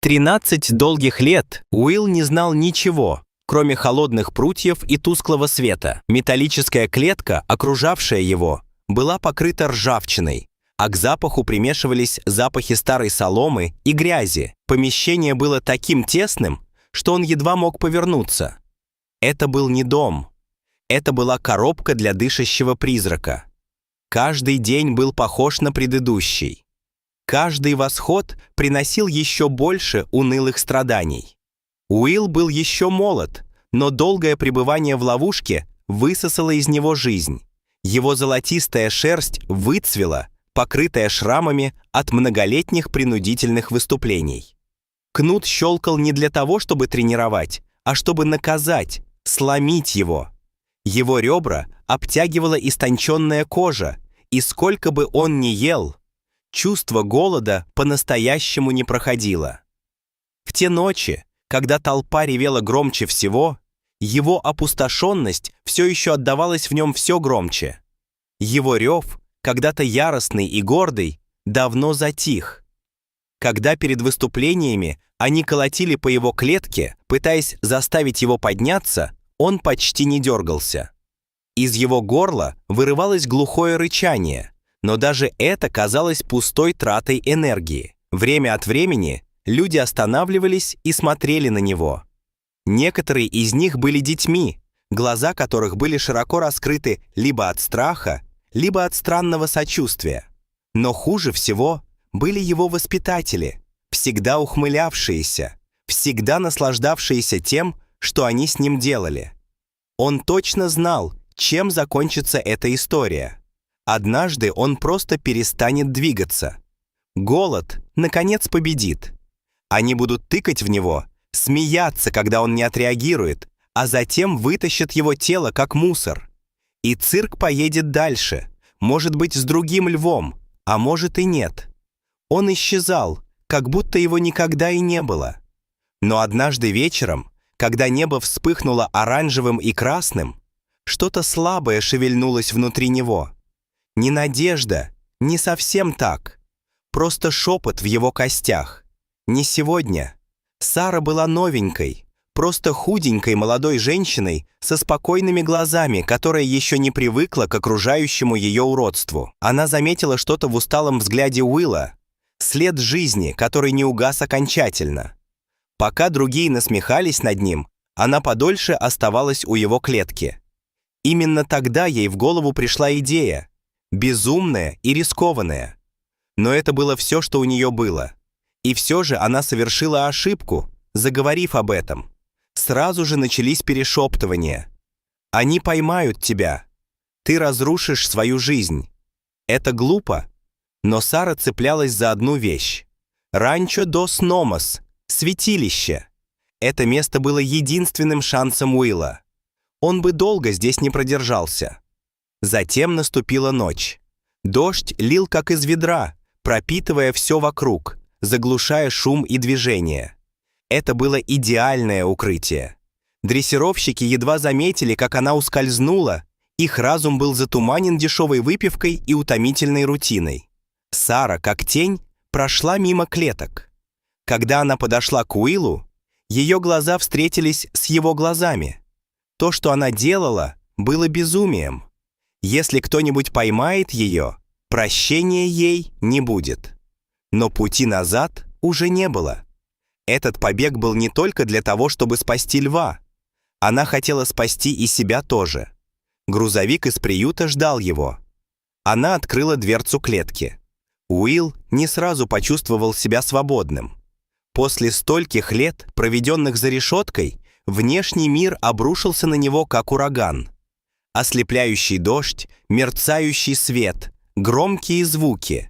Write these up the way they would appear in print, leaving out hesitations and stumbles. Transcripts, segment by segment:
13 долгих лет Уилл не знал ничего, кроме холодных прутьев и тусклого света. Металлическая клетка, окружавшая его, была покрыта ржавчиной, а к запаху примешивались запахи старой соломы и грязи. Помещение было таким тесным, что он едва мог повернуться. Это был не дом. Это была коробка для дышащего призрака. Каждый день был похож на предыдущий. Каждый восход приносил еще больше унылых страданий. Уилл был еще молод, но долгое пребывание в ловушке высосало из него жизнь. Его золотистая шерсть выцвела, покрытая шрамами от многолетних принудительных выступлений. Кнут щелкал не для того, чтобы тренировать, а чтобы наказать, сломить его. Его ребра обтягивала истонченная кожа, и сколько бы он ни ел, чувство голода по-настоящему не проходило. В те ночи, когда толпа ревела громче всего, его опустошенность все еще отдавалась в нем все громче. Его рев, когда-то яростный и гордый, давно затих. Когда перед выступлениями они колотили по его клетке, пытаясь заставить его подняться, он почти не дергался. Из его горла вырывалось глухое рычание, но даже это казалось пустой тратой энергии. Время от времени люди останавливались и смотрели на него. Некоторые из них были детьми, глаза которых были широко раскрыты либо от страха, либо от странного сочувствия. Но хуже всего были его воспитатели, всегда ухмылявшиеся, всегда наслаждавшиеся тем, что они с ним делали. Он точно знал, чем закончится эта история. Однажды он просто перестанет двигаться. Голод, наконец, победит. Они будут тыкать в него, смеяться, когда он не отреагирует, а затем вытащат его тело, как мусор. И цирк поедет дальше, может быть, с другим львом, а может и нет. Он исчезал, как будто его никогда и не было. Но однажды вечером, когда небо вспыхнуло оранжевым и красным, что-то слабое шевельнулось внутри него. Не надежда, не совсем так. Просто шепот в его костях. Не сегодня. Сара была новенькой, просто худенькой молодой женщиной со спокойными глазами, которая еще не привыкла к окружающему ее уродству. Она заметила что-то в усталом взгляде Уилла, след жизни, который не угас окончательно. Пока другие насмехались над ним, она подольше оставалась у его клетки. Именно тогда ей в голову пришла идея, безумная и рискованная. Но это было все, что у нее было. И все же она совершила ошибку, заговорив об этом. Сразу же начались перешептывания. «Они поймают тебя. Ты разрушишь свою жизнь». Это глупо. Но Сара цеплялась за одну вещь. Ранчо дос Номос, святилище. Это место было единственным шансом Уилла. Он бы долго здесь не продержался. Затем наступила ночь. Дождь лил как из ведра, пропитывая все вокруг, заглушая шум и движение. Это было идеальное укрытие. Дрессировщики едва заметили, как она ускользнула, их разум был затуманен дешевой выпивкой и утомительной рутиной. Сара, как тень, прошла мимо клеток. Когда она подошла к Уиллу, ее глаза встретились с его глазами. То, что она делала, было безумием. Если кто-нибудь поймает ее, прощения ей не будет. Но пути назад уже не было. Этот побег был не только для того, чтобы спасти льва. Она хотела спасти и себя тоже. Грузовик из приюта ждал его. Она открыла дверцу клетки. Уилл не сразу почувствовал себя свободным. После стольких лет, проведенных за решеткой, внешний мир обрушился на него, как ураган. Ослепляющий дождь, мерцающий свет, громкие звуки.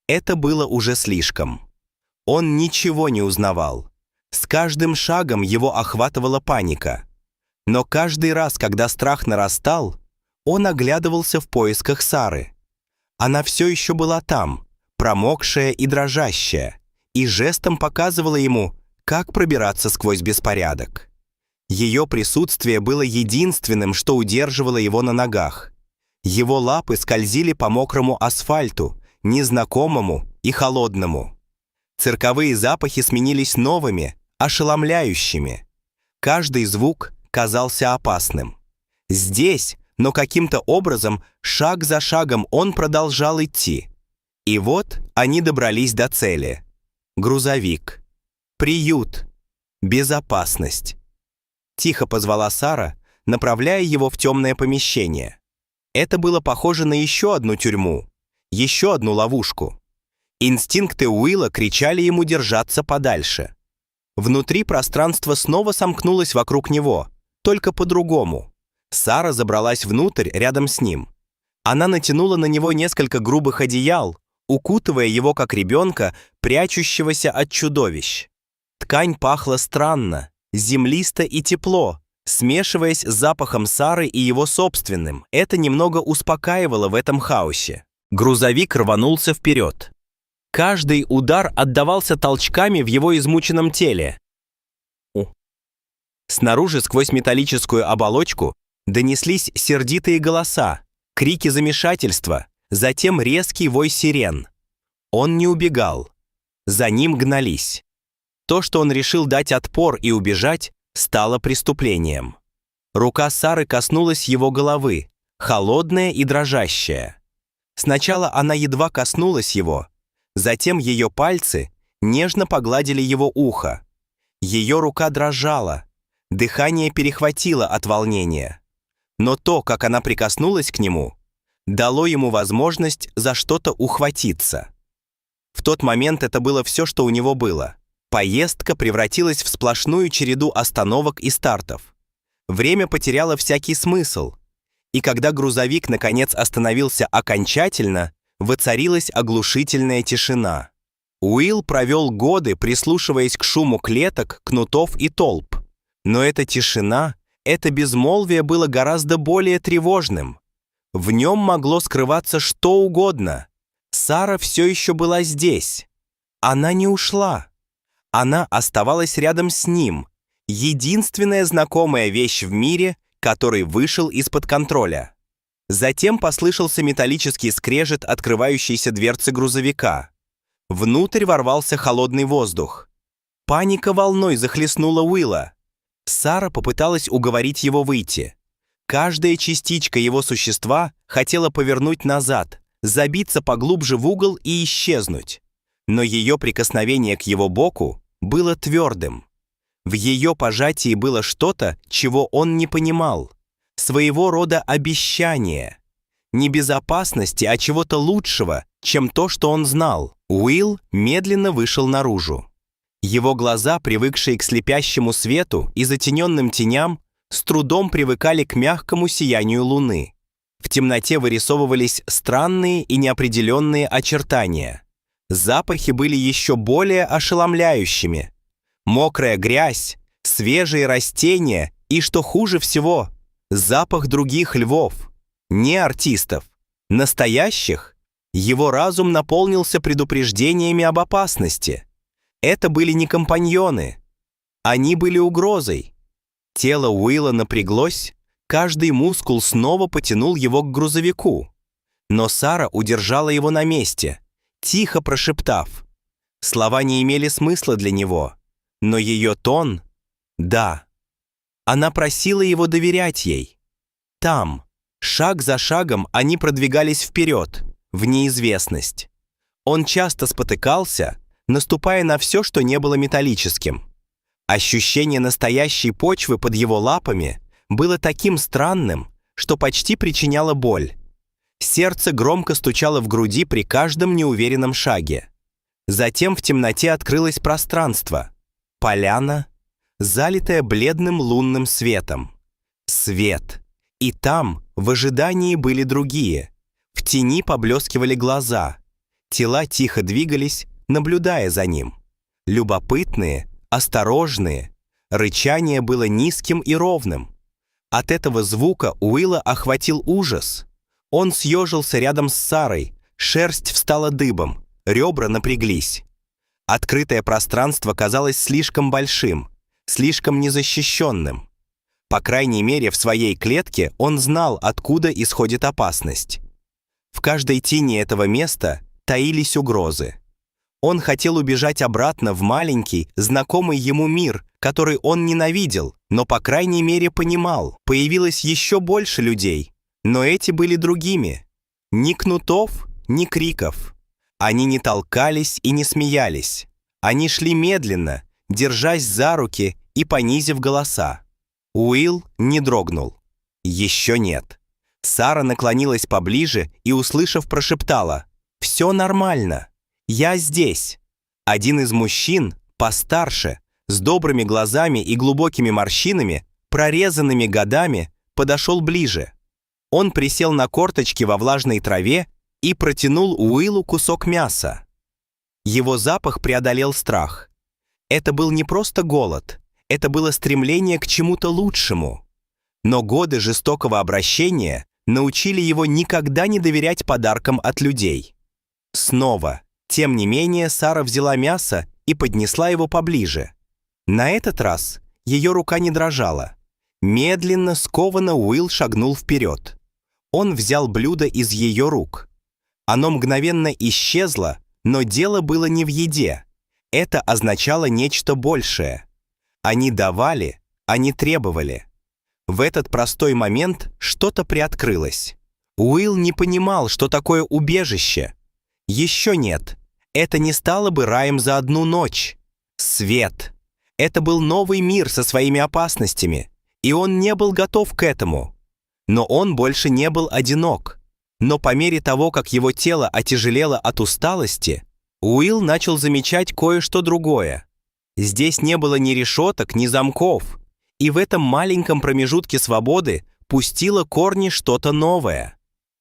Это было уже слишком. Он ничего не узнавал. С каждым шагом его охватывала паника. Но каждый раз, когда страх нарастал, он оглядывался в поисках Сары. Она все еще была там, промокшая и дрожащая, и жестом показывала ему, как пробираться сквозь беспорядок. Ее присутствие было единственным, что удерживало его на ногах. Его лапы скользили по мокрому асфальту, незнакомому и холодному. Цирковые запахи сменились новыми, ошеломляющими. Каждый звук казался опасным. Здесь, но каким-то образом, шаг за шагом он продолжал идти. И вот они добрались до цели. Грузовик. Приют. Безопасность. Тихо позвала Сара, направляя его в темное помещение. Это было похоже на еще одну тюрьму, еще одну ловушку. Инстинкты Уилла кричали ему держаться подальше. Внутри пространство снова сомкнулось вокруг него, только по-другому. Сара забралась внутрь рядом с ним. Она натянула на него несколько грубых одеял, укутывая его как ребенка, прячущегося от чудовищ. Ткань пахла странно, землисто и тепло, смешиваясь с запахом Сары и его собственным. Это немного успокаивало в этом хаосе. Грузовик рванулся вперед. Каждый удар отдавался толчками в его измученном теле. Снаружи, сквозь металлическую оболочку, донеслись сердитые голоса, крики замешательства, затем резкий вой сирен. Он не убегал. За ним гнались. То, что он решил дать отпор и убежать, стало преступлением. Рука Сары коснулась его головы, холодная и дрожащая. Сначала она едва коснулась его, затем ее пальцы нежно погладили его ухо. Ее рука дрожала, дыхание перехватило от волнения. Но то, как она прикоснулась к нему, дало ему возможность за что-то ухватиться. В тот момент это было все, что у него было. Поездка превратилась в сплошную череду остановок и стартов. Время потеряло всякий смысл. И когда грузовик наконец остановился окончательно, воцарилась оглушительная тишина. Уилл провел годы, прислушиваясь к шуму клеток, кнутов и толп. Но эта тишина, это безмолвие было гораздо более тревожным. В нем могло скрываться что угодно. Сара все еще была здесь. Она не ушла. Она оставалась рядом с ним. Единственная знакомая вещь в мире, который вышел из-под контроля. Затем послышался металлический скрежет открывающейся дверцы грузовика. Внутрь ворвался холодный воздух. Паника волной захлестнула Уилла. Сара попыталась уговорить его выйти. Каждая частичка его существа хотела повернуть назад, забиться поглубже в угол и исчезнуть. Но ее прикосновение к его боку было твердым. В ее пожатии было что-то, чего он не понимал. Своего рода обещание. Не безопасности, а чего-то лучшего, чем то, что он знал. Уилл медленно вышел наружу. Его глаза, привыкшие к слепящему свету и затененным теням, с трудом привыкали к мягкому сиянию луны. В темноте вырисовывались странные и неопределенные очертания. Запахи были еще более ошеломляющими. Мокрая грязь, свежие растения и, что хуже всего, запах других львов. Не артистов, настоящих. Его разум наполнился предупреждениями об опасности. Это были не компаньоны. Они были угрозой. Тело Уилла напряглось, каждый мускул снова потянул его к грузовику. Но Сара удержала его на месте, тихо прошептав. Слова не имели смысла для него, но ее тон — да. Она просила его доверять ей. Там, шаг за шагом, они продвигались вперед, в неизвестность. Он часто спотыкался, наступая на все, что не было металлическим. Ощущение настоящей почвы под его лапами было таким странным, что почти причиняло боль. Сердце громко стучало в груди при каждом неуверенном шаге. Затем в темноте открылось пространство. Поляна, залитая бледным лунным светом. Свет. И там, в ожидании, были другие. В тени поблескивали глаза. Тела тихо двигались, наблюдая за ним. Любопытные, осторожные. Рычание было низким и ровным. От этого звука Уилла охватил ужас. Он съежился рядом с Сарой, шерсть встала дыбом, ребра напряглись. Открытое пространство казалось слишком большим, слишком незащищенным. По крайней мере, в своей клетке он знал, откуда исходит опасность. В каждой тени этого места таились угрозы. Он хотел убежать обратно в маленький, знакомый ему мир, который он ненавидел, но, по крайней мере, понимал. Появилось еще больше людей, но эти были другими. Ни кнутов, ни криков. Они не толкались и не смеялись. Они шли медленно, держась за руки и понизив голоса. Уилл не дрогнул. Еще нет. Сара наклонилась поближе и, услышав, прошептала: «Все нормально. Я здесь». Один из мужчин, постарше, с добрыми глазами и глубокими морщинами, прорезанными годами, подошел ближе. Он присел на корточки во влажной траве и протянул Уиллу кусок мяса. Его запах преодолел страх. Это был не просто голод, это было стремление к чему-то лучшему. Но годы жестокого обращения научили его никогда не доверять подаркам от людей. Снова, тем не менее, Сара взяла мясо и поднесла его поближе. На этот раз ее рука не дрожала. Медленно, скованно Уилл шагнул вперед. Он взял блюдо из ее рук. Оно мгновенно исчезло, но дело было не в еде. Это означало нечто большее. Они давали, они требовали. В этот простой момент что-то приоткрылось. Уилл не понимал, что такое убежище. Еще нет. Это не стало бы раем за одну ночь. Свет. Это был новый мир со своими опасностями, и он не был готов к этому. Но он больше не был одинок. Но по мере того, как его тело отяжелело от усталости, Уилл начал замечать кое-что другое. Здесь не было ни решеток, ни замков, и в этом маленьком промежутке свободы пустило корни что-то новое.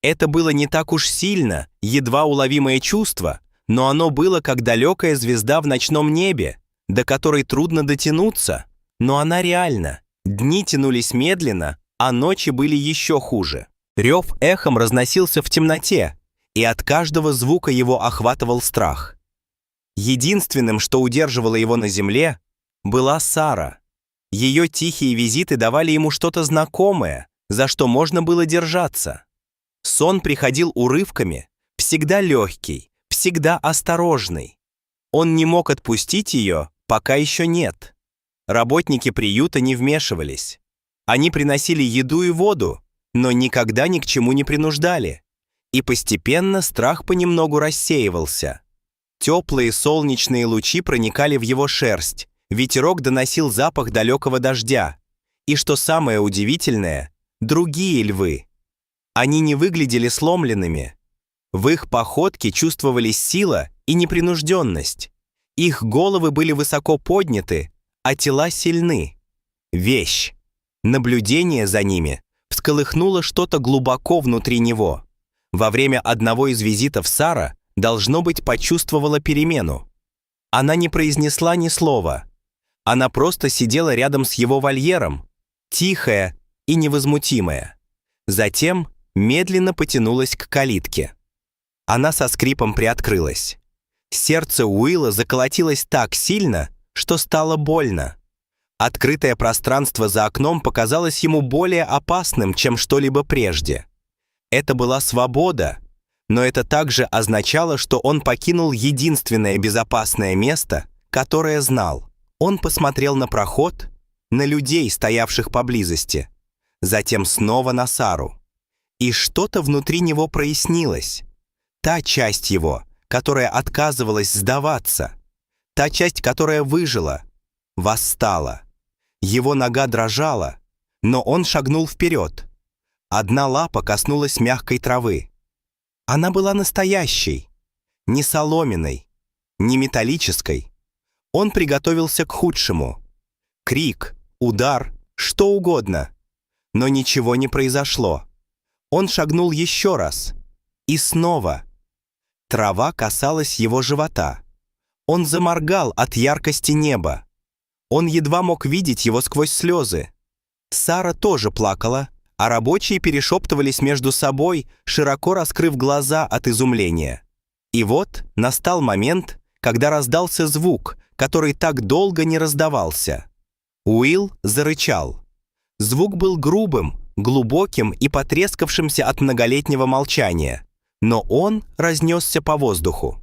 Это было не так уж сильно, едва уловимое чувство, но оно было как далекая звезда в ночном небе, до которой трудно дотянуться, но она реальна. Дни тянулись медленно, а ночи были еще хуже. Рев эхом разносился в темноте, и от каждого звука его охватывал страх. Единственным, что удерживало его на земле, была Сара. Ее тихие визиты давали ему что-то знакомое, за что можно было держаться. Сон приходил урывками, всегда легкий, всегда осторожный. Он не мог отпустить ее, пока еще нет. Работники приюта не вмешивались. Они приносили еду и воду, но никогда ни к чему не принуждали. И постепенно страх понемногу рассеивался. Теплые солнечные лучи проникали в его шерсть, ветерок доносил запах далекого дождя. И что самое удивительное, другие львы. Они не выглядели сломленными. В их походке чувствовались сила и непринужденность. Их головы были высоко подняты, а тела сильны. Вещь. Наблюдение за ними всколыхнуло что-то глубоко внутри него. Во время одного из визитов Сара, должно быть, почувствовала перемену. Она не произнесла ни слова. Она просто сидела рядом с его вольером, тихая и невозмутимая. Затем медленно потянулась к калитке. Она со скрипом приоткрылась. Сердце Уилла заколотилось так сильно, что стало больно. Открытое пространство за окном показалось ему более опасным, чем что-либо прежде. Это была свобода, но это также означало, что он покинул единственное безопасное место, которое знал. Он посмотрел на проход, на людей, стоявших поблизости, затем снова на Сару. И что-то внутри него прояснилось. Та часть его, которая отказывалась сдаваться, та часть, которая выжила, восстала. Его нога дрожала, но он шагнул вперед. Одна лапа коснулась мягкой травы. Она была настоящей, не соломенной, не металлической. Он приготовился к худшему. Крик, удар, что угодно. Но ничего не произошло. Он шагнул еще раз. И снова. Трава касалась его живота. Он заморгал от яркости неба. Он едва мог видеть его сквозь слезы. Сара тоже плакала, а рабочие перешептывались между собой, широко раскрыв глаза от изумления. И вот настал момент, когда раздался звук, который так долго не раздавался. Уилл зарычал. Звук был грубым, глубоким и потрескавшимся от многолетнего молчания, но он разнесся по воздуху.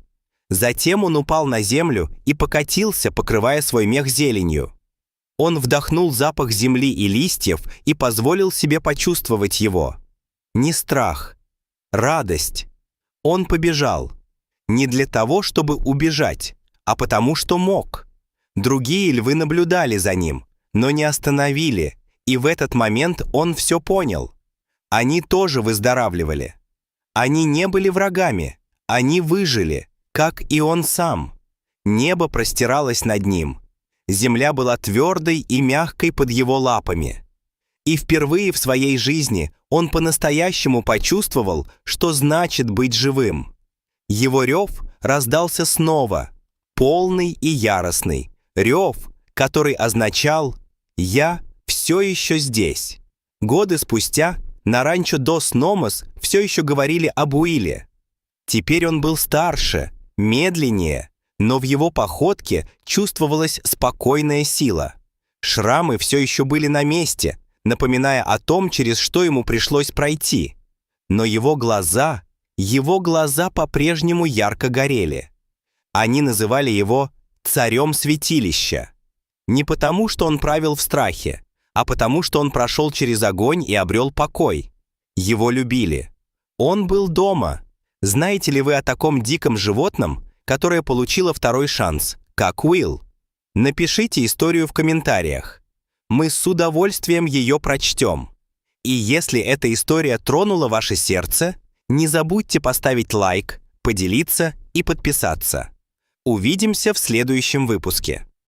Затем он упал на землю и покатился, покрывая свой мех зеленью. Он вдохнул запах земли и листьев и позволил себе почувствовать его. Не страх, радость. Он побежал. Не для того, чтобы убежать, а потому что мог. Другие львы наблюдали за ним, но не остановили, и в этот момент он все понял. Они тоже выздоравливали. Они не были врагами, они выжили, как и он сам. Небо простиралось над ним. Земля была твердой и мягкой под его лапами. И впервые в своей жизни он по-настоящему почувствовал, что значит быть живым. Его рев раздался снова, полный и яростный. Рев, который означал «Я все еще здесь». Годы спустя на ранчо Дос-Номос все еще говорили об Уилле. Теперь он был старше, медленнее, но в его походке чувствовалась спокойная сила. Шрамы все еще были на месте, напоминая о том, через что ему пришлось пройти. Но его глаза по-прежнему ярко горели. Они называли его «царем святилища». Не потому, что он правил в страхе, а потому, что он прошел через огонь и обрел покой. Его любили. Он был дома. Знаете ли вы о таком диком животном, которое получило второй шанс, как Уилл? Напишите историю в комментариях. Мы с удовольствием ее прочтем. И если эта история тронула ваше сердце, не забудьте поставить лайк, поделиться и подписаться. Увидимся в следующем выпуске.